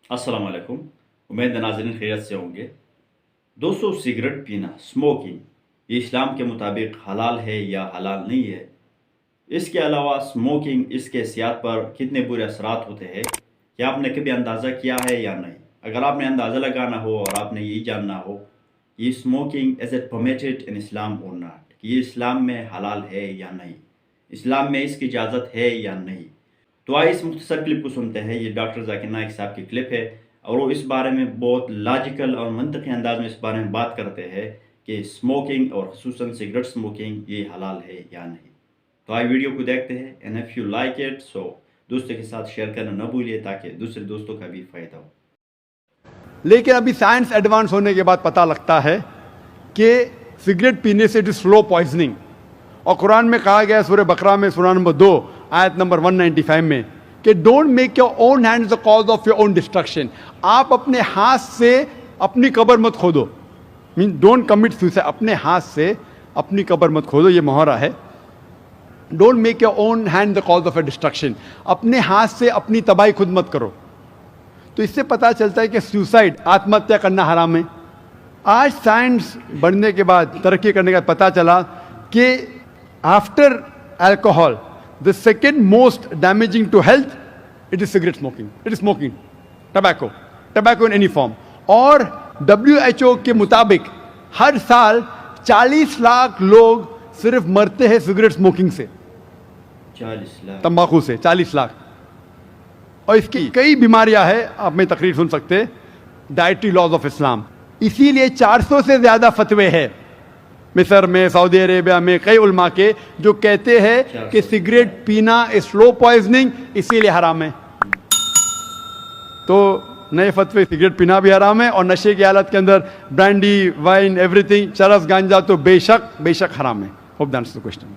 अस्सलाम वालेकुम। उम्मीद है नाज़रीन खैरियत से होंगे। दोस्तों, सिगरेट पीना, स्मोकिंग, ये इस्लाम के मुताबिक हलाल है या हलाल नहीं है? इसके अलावा स्मोकिंग, इसके सेहत पर कितने बुरे असरात होते हैं, क्या आपने कभी अंदाज़ा किया है या नहीं? अगर आपने अंदाज़ा लगाना हो और आपने यही जानना हो, ये smoking is it permitted in Islam और नॉट, कि ये इस्लाम में हलाल है या नहीं, इस्लाम में इसकी इजाज़त है या नहीं, तो आइए इस मुख्तसर क्लिप को सुनते हैं। ये डॉक्टर जाकिर नाइक साहब की क्लिप है और वो इस बारे में बहुत लॉजिकल और मंतकी अंदाज में इस बारे में बात करते हैं कि स्मोकिंग और खुसूसन सिगरेट स्मोकिंग ये हलाल है या नहीं। तो आइए वीडियो को देखते हैं। And if you like it so दोस्तों के साथ शेयर करना न भूलिए ताकि दूसरे दोस्तों का भी फ़ायदा हो। लेकिन अभी साइंस एडवांस होने के बाद पता लगता है कि सिगरेट पीने से इट इज स्लो पॉइजनिंग। और कुरान में कहा गया है सूरह बकरा में सूरह नंबर 2 आयत नंबर 195 में कि don't make your own hands the cause of your own destruction. आप अपने हाथ से अपनी कब्र मत खोदो, मीन डोंट कमिट सुसाइड। अपने हाथ से अपनी कब्र मत खोदो, ये मुहावरा है। Don't make your own hand the cause of A destruction. अपने हाथ से अपनी तबाही खुद मत करो। तो इससे पता चलता है कि सुसाइड, आत्महत्या करना हराम है। आज साइंस बढ़ने के बाद, तरक्की करने के बाद पता चला कि after alcohol the second most damaging to health it is cigarette smoking, it is smoking, tobacco in any form. और WHO के मुताबिक हर साल 40 लाख लोग सिर्फ मरते हैं सिगरेट स्मोकिंग से, 40 लाख तंबाकू से 40 लाख। और इसकी कई बीमारियां हैं, आप में तकरीर सुन सकते हैं, डाइटरी लॉज ऑफ इस्लाम। इसीलिए 400 से ज्यादा फतवे हैं मिस्र में, सऊदी अरेबिया में, कई उलमा के जो कहते हैं कि सिगरेट पीना स्लो पॉइजनिंग, इसीलिए हराम है। तो नए फतवे, सिगरेट पीना भी हराम है और नशे की हालत के अंदर ब्रांडी, वाइन, एवरीथिंग, चरस, गांजा तो बेशक हराम है। Hope that's the question.